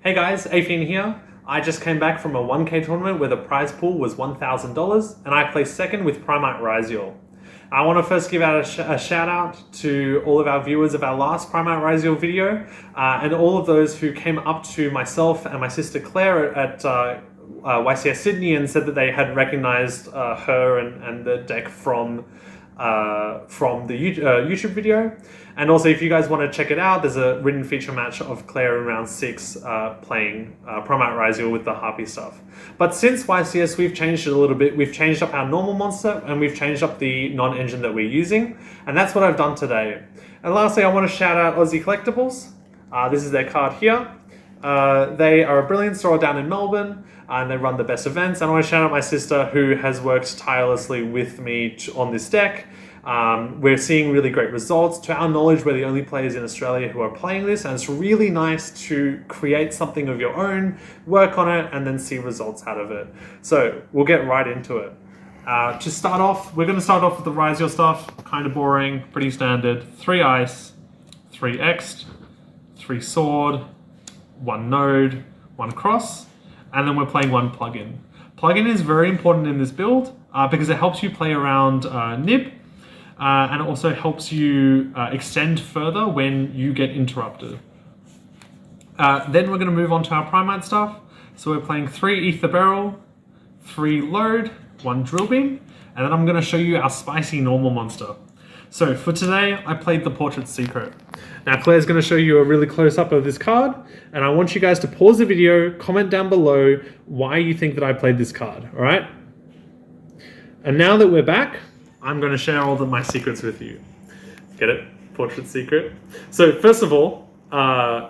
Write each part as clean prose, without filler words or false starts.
Hey guys, Afian here. I just came back from a 1K tournament where the prize pool was $1,000 and I placed second with Primite Ryzeal. I want to first give out a shout out to all of our viewers of our last Primite Ryzeal video and all of those who came up to myself and my sister Claire at YCS Sydney and said that they had recognized her and the deck from the YouTube video. And also, if you guys want to check it out, there's a written feature match of Claire in round 6 playing Primite Ryzeal with the Harpy stuff. But since YCS, we've changed it a little bit. We've changed up our normal monster and we've changed up the non-engine that we're using. And that's what I've done today. And lastly, I want to shout out Ozzie Collectables. This is their card here. They are a brilliant store down in Melbourne and they run the best events. And I want to shout out my sister who has worked tirelessly with me on this deck. We're seeing really great results. To our knowledge, we're the only players in Australia who are playing this, and it's really nice to create something of your own, work on it, and then see results out of it. So we'll get right into it. To start off, we're going to start off with the Ryzeal stuff. Kind of boring, pretty standard. 3 ice, 3 X'd, 3 sword, 1 node, 1 cross, and then we're playing 1 plugin. Plugin is very important in this build because it helps you play around nib. And it also helps you extend further when you get interrupted. Then we're going to move on to our Primite stuff. So we're playing 3 Ether Barrel, 3 Load, 1 Drill Beam, and then I'm going to show you our spicy normal monster. So for today, I played the Portrait Secret. Now Claire's going to show you a really close-up of this card, and I want you guys to pause the video, comment down below why you think that I played this card, all right? And now that we're back, I'm going to share all of my secrets with you. Get it? Portrait Secret. So first of all,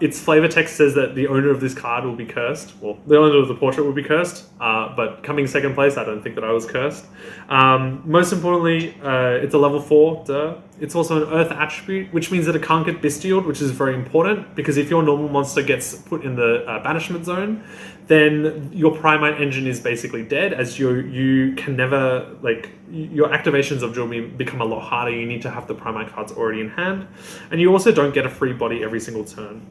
its flavor text says that the owner of this card will be cursed. Well, the owner of the portrait will be cursed, but coming second place, I don't think that I was cursed. Most importantly, it's a level 4, duh. It's also an Earth attribute, which means that it can't get bestialed, which is very important, because if your normal monster gets put in the banishment zone, then your Primite engine is basically dead, as you can never, like, your activations of Drill Beam become a lot harder. You need to have the Primite cards already in hand, and you also don't get a free body every single turn.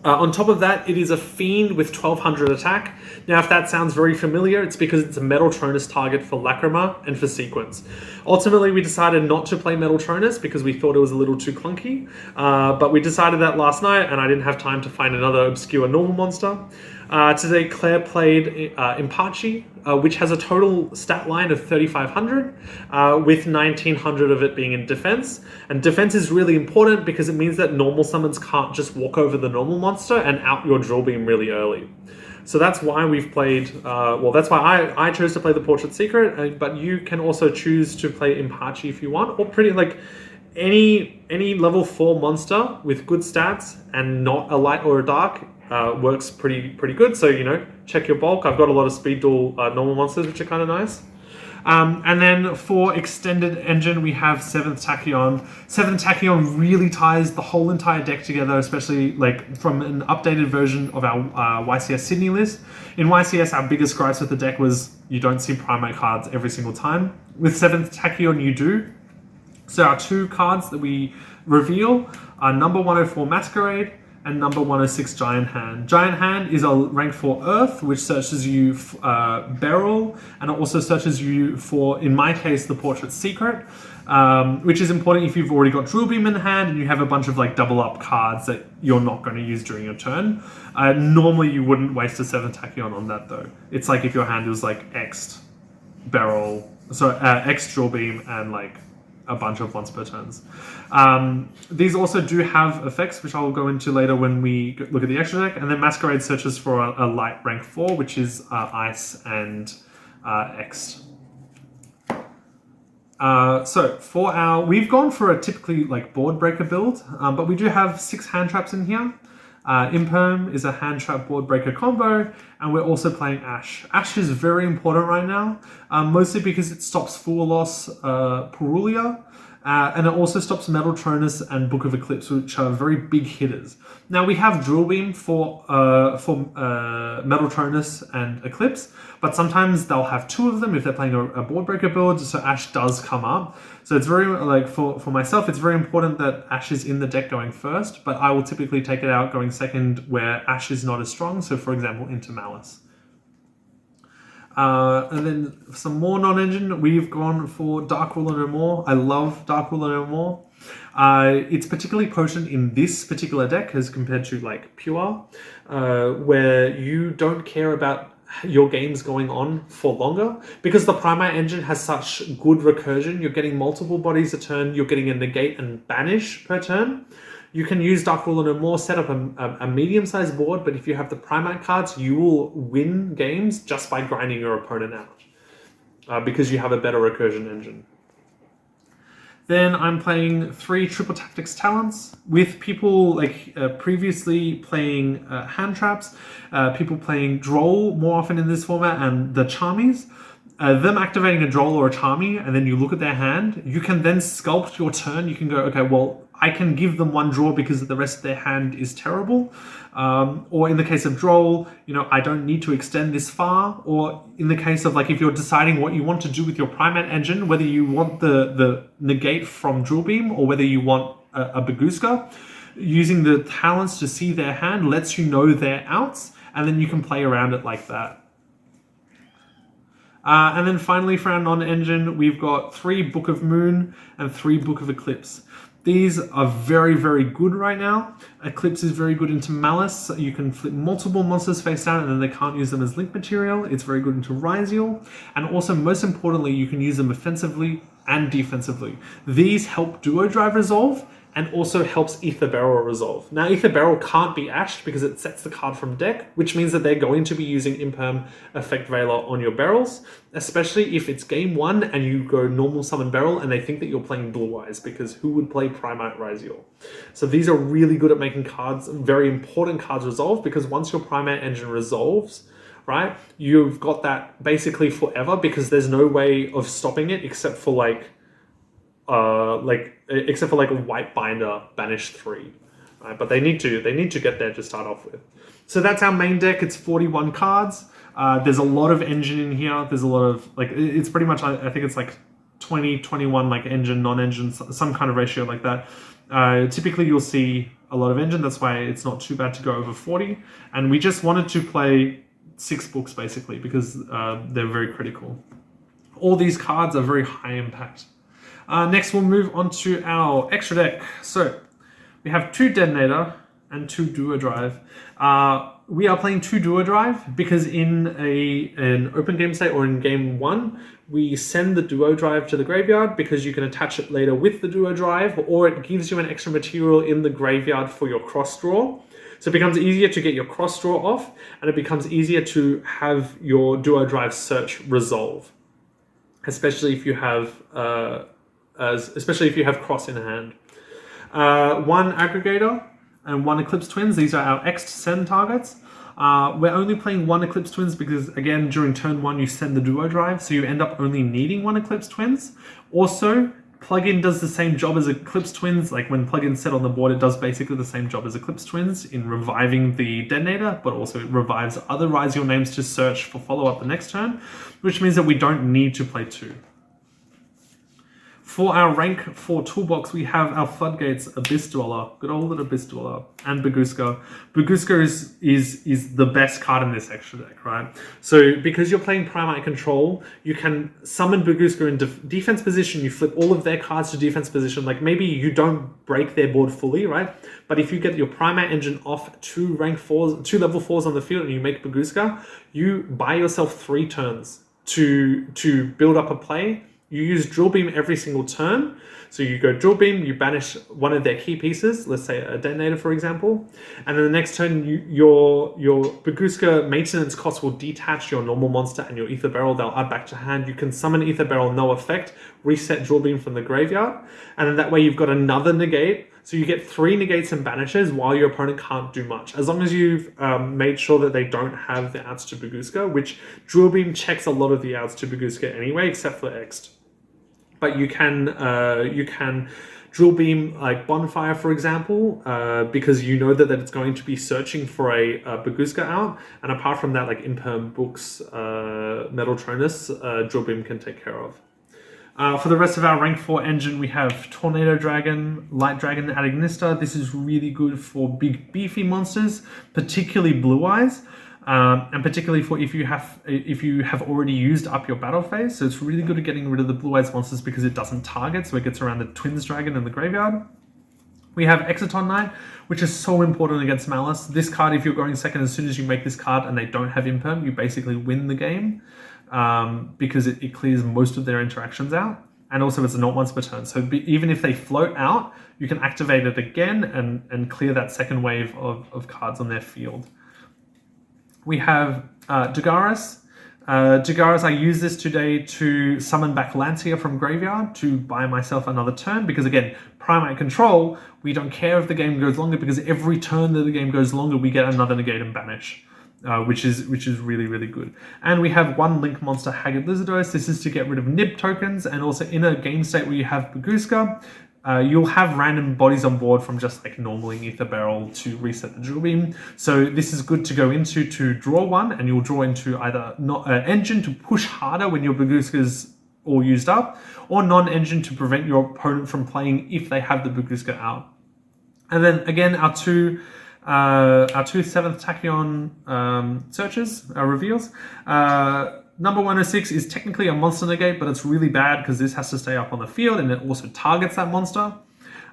On top of that, it is a Fiend with 1200 attack. Now, if that sounds very familiar, it's because it's a Metal Tronus target for Lacrima and for Sequence. Ultimately, we decided not to play Metal Tronus because we thought it was a little too clunky, but we decided that last night, and I didn't have time to find another obscure normal monster. Today, Claire played Impachi, which has a total stat line of 3,500, with 1,900 of it being in defense. And defense is really important because it means that normal summons can't just walk over the normal monster and out your Drill Beam really early. So that's why we've played, that's why I chose to play the Portrait Secret, but you can also choose to play Impachi if you want, or pretty like any level 4 monster with good stats and not a light or a dark works pretty good. So, you know, check your bulk. I've got a lot of speed dual normal monsters, which are kind of nice. And then for extended engine, we have 7th Tachyon. 7th Tachyon really ties the whole entire deck together, especially like from an updated version of our YCS Sydney list. In YCS, our biggest gripes with the deck was you don't see Primate cards every single time. With 7th Tachyon, you do. So our 2 cards that we reveal are number 104 Masquerade and number 106 Giant Hand. Giant Hand is a rank 4 Earth, which searches you Barrel, and it also searches you for, in my case, the Portrait Secret, which is important if you've already got Drill Beam in hand and you have a bunch of like double up cards that you're not going to use during your turn. Normally you wouldn't waste a 7 Tachyon on that though. It's like if your hand was like X'd Barrel, so X Drill Beam and like a bunch of once per turns. These also do have effects, which I'll go into later when we look at the extra deck. And then Masquerade searches for a light rank 4, which is Ice and X. So for we've gone for a typically like board breaker build, but we do have 6 hand traps in here. Imperm is a hand trap board breaker combo, and we're also playing Ash. Ash is very important right now, mostly because it stops full loss Purulia, And it also stops Metal Tronus and Book of Eclipse, which are very big hitters. Now we have Drill Beam for Metal Tronus and Eclipse, but sometimes they'll have two of them if they're playing a board breaker build, so Ash does come up. So it's very, like, for myself, it's very important that Ash is in the deck going first, but I will typically take it out going second where Ash is not as strong, so for example into Malice. And then some more non-engine, we've gone for Dark Ruler No More. I love Dark Ruler No More. It's particularly potent in this particular deck as compared to like Pure, where you don't care about your games going on for longer because the Primite engine has such good recursion. You're getting multiple bodies a turn, you're getting a negate and banish per turn. You can use Dark Ruler No More, set up a medium-sized board, but if you have the Primite cards, you will win games just by grinding your opponent out because you have a better recursion engine. Then I'm playing 3 Triple Tactics Talents with people like previously playing hand traps, people playing Droll more often in this format, and the Charmies. Them activating a Droll or a Charmy, and then you look at their hand, you can then sculpt your turn. You can go, okay, well, I can give them one draw because the rest of their hand is terrible. Or in the case of Droll, you know, I don't need to extend this far. Or in the case of like if you're deciding what you want to do with your Primate engine, whether you want the negate from Drill Beam or whether you want a Baguska, using the talents to see their hand lets you know their outs, and then you can play around it like that. And then finally for our non-engine, we've got 3 Book of Moon and 3 Book of Eclipse. These are very, very good right now. Eclipse is very good into Malice. You can flip multiple monsters face down and then they can't use them as link material. It's very good into Ryzeal. And also, most importantly, you can use them offensively and defensively. These help Duo Drive resolve and also helps Ether Barrel resolve. Now, Ether Barrel can't be ashed because it sets the card from deck, which means that they're going to be using Imperm Effect Veiler on your barrels, especially if it's game 1 and you go normal summon barrel and they think that you're playing Blue Eyes, because who would play Primite Ryzeal? So these are really good at making cards, very important cards resolve, because once your Primite engine resolves, right, you've got that basically forever because there's no way of stopping it except for like a White Binder Banish 3, right? But they need to get there to start off with. So that's our main deck. It's 41 cards. There's a lot of engine in here. There's a lot of like, it's pretty much, I think it's like 20, 21 like engine, non-engine, some kind of ratio like that. Typically you'll see a lot of engine. That's why it's not too bad to go over 40. And we just wanted to play 6 books basically because they're very critical. All these cards are very high impact. Next, we'll move on to our extra deck. So we have 2 Detonator and 2 Duo Drive. We are playing 2 Duo Drive because in an open game state or in game 1, we send the Duo Drive to the graveyard because you can attach it later with the Duo Drive, or it gives you an extra material in the graveyard for your cross draw. So it becomes easier to get your cross draw off, and it becomes easier to have your Duo Drive search resolve, especially if you have cross in hand. 1 Aggregator and 1 Eclipse Twins. These are our X send targets. We're only playing 1 Eclipse Twins because, again, during turn 1 you send the Duo Drive, so you end up only needing 1 Eclipse Twins. Also, plugin does the same job as Eclipse Twins. Like when plugin's set on the board, it does basically the same job as Eclipse Twins in reviving the Detonator, but also it revives other Ryzeal names to search for follow-up the next turn, which means that we don't need to play 2. For our rank 4 toolbox, we have our Floodgates, Abyss Dweller, good old Abyss Dweller, and Baguska. Baguska is the best card in this extra deck, right? So because you're playing Primite Control, you can summon Baguska in defense position, you flip all of their cards to defense position, like maybe you don't break their board fully, right? But if you get your Primite engine off 2 level 4s on the field and you make Baguska, you buy yourself 3 turns to build up a play. You use Drill Beam every single turn. So you go Drill Beam, you banish one of their key pieces, let's say a Detonator, for example. And then the next turn, your Baguska maintenance cost will detach your normal monster and your Ether Barrel. They'll add back to hand. You can summon Ether Barrel, no effect, reset Drill Beam from the graveyard. And then that way you've got another negate. So you get 3 negates and banishes while your opponent can't do much. As long as you've made sure that they don't have the outs to Baguska, which Drill Beam checks a lot of the outs to Baguska anyway, except for Ext. but you can drill beam like Bonfire, for example, because you know that it's going to be searching for a Baguska out, and apart from that, like Imperm, Books, Metal Tronus, drill beam can take care of. For the rest of our rank 4 engine, we have Tornado Dragon, Light Dragon, Adignista. This is really good for big beefy monsters, particularly Blue Eyes. And particularly for if you have already used up your battle phase. So it's really good at getting rid of the Blue Eyes monsters because it doesn't target, so it gets around the Twins Dragon in the graveyard. We have Exciton Knight, which is so important against Malice. This card, if you're going second, as soon as you make this card and they don't have Imperm, you basically win the game because it clears most of their interactions out. And also it's not once per turn. So even if they float out, you can activate it again and clear that second wave of cards on their field. We have Dagaris. Dagaris, I use this today to summon back Lancia from graveyard to buy myself another turn, because again, Primite control, we don't care if the game goes longer, because every turn that the game goes longer, we get another negate and banish, which is really, really good. And we have one link monster, Haggard Lizardos. This is to get rid of nib tokens, and also in a game state where you have Baguska, you'll have random bodies on board from just like normaling Ether Barrel to reset the drill beam. So this is good to go into to draw one, and you'll draw into either engine to push harder when your Baguska's all used up, or non-engine to prevent your opponent from playing if they have the Baguska out. And then again, our two 7th Tachyon searches, reveals. Number 106 is technically a monster negate, but it's really bad because this has to stay up on the field and it also targets that monster.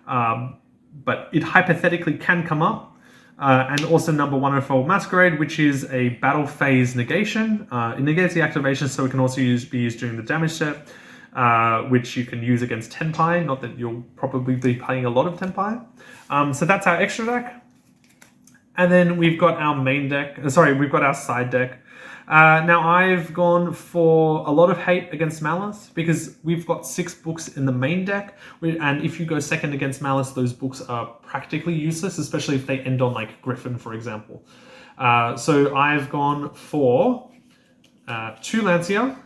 But it hypothetically can come up. And also number 104 Masquerade, which is a battle phase negation. It negates the activation, so it can also be used during the damage step, which you can use against Tenpai. Not that you'll probably be playing a lot of Tenpai. So that's our extra deck. And then we've got our main deck. We've got our side deck. Now I've gone for a lot of hate against Malice because we've got 6 books in the main deck, and if you go second against Malice, those books are practically useless, especially if they end on like Griffin, for example. So I've gone for 2 Lancia,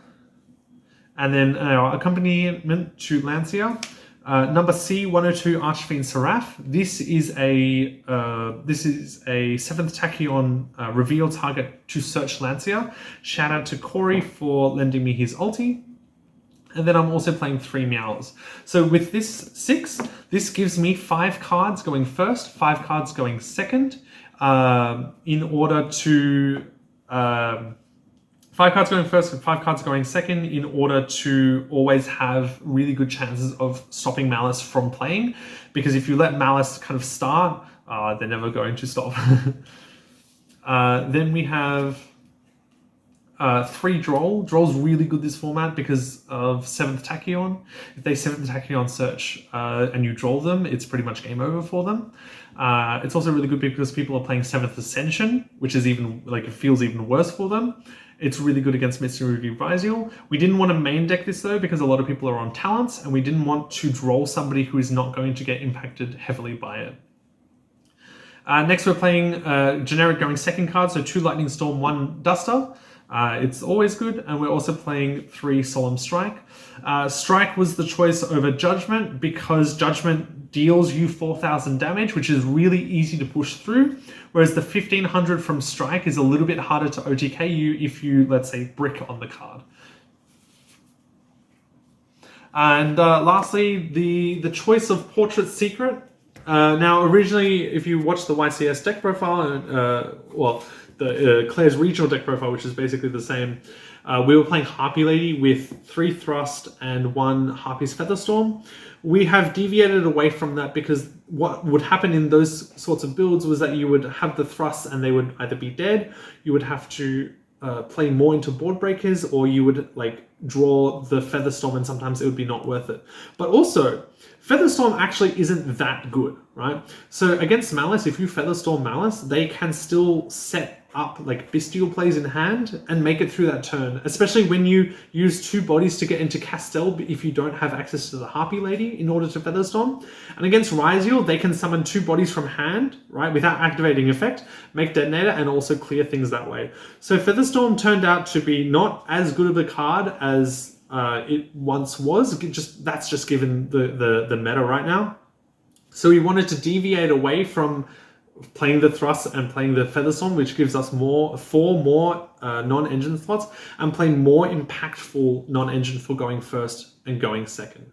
and then accompaniment to Lancia. Number C102 Archfiend Seraph. This is a 7th Tachyon reveal target to search Lancia. Shout out to Corey for lending me his ulti. And then I'm also playing 3 Meows. So with this 6, this gives me 5 cards going first, 5 cards going second, in order to 5 cards going first and 5 cards going second, in order to always have really good chances of stopping Malice from playing. Because if you let Malice kind of start, they're never going to stop. Then we have 3 Droll. Droll's really good this format because of 7th Tachyon. If they 7th Tachyon search and you Droll them, it's pretty much game over for them. It's also really good because people are playing 7th Ascension, which is even like it feels even worse for them. It's really good against Mystery Review Ryzeal. We didn't want to main deck this though because a lot of people are on talents, and we didn't want to Droll somebody who is not going to get impacted heavily by it. Next we're playing generic going second card, so 2 Lightning Storm, 1 Duster. It's always good, and we're also playing 3 Solemn Strike. Strike was the choice over Judgment because Judgment deals you 4,000 damage, which is really easy to push through, whereas the 1,500 from Strike is a little bit harder to OTK you if you, let's say, brick on the card. And lastly, the choice of Portrait Secret. Now, originally, if you watch the YCS deck profile, Claire's regional deck profile, which is basically the same, we were playing Harpy Lady with 3 Thrust and 1 Harpy's Featherstorm. We have deviated away from that because what would happen in those sorts of builds was that you would have the Thrust and they would either be dead, you would have to play more into board breakers, or you would like draw the Featherstorm and sometimes it would be not worth it. But also, Featherstorm actually isn't that good, right? So against Malice, if you Featherstorm Malice, they can still set up like Bestial plays in hand and make it through that turn, especially when you use 2 bodies to get into Castell if you don't have access to the Harpy Lady in order to Featherstorm. And against Ryzeal, they can summon 2 bodies from hand, right, without activating effect, make Detonator, and also clear things that way. So Featherstorm turned out to be not as good of a card as it once was. That's just given the meta right now. So we wanted to deviate away from playing the thrust and playing the featherstorm, which gives us four more non-engine slots, and play more impactful non-engine for going first and going second.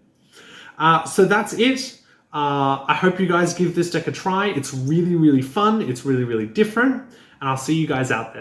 So that's it. I hope you guys give this deck a try. It's really, really fun. It's really, really different. And I'll see you guys out there.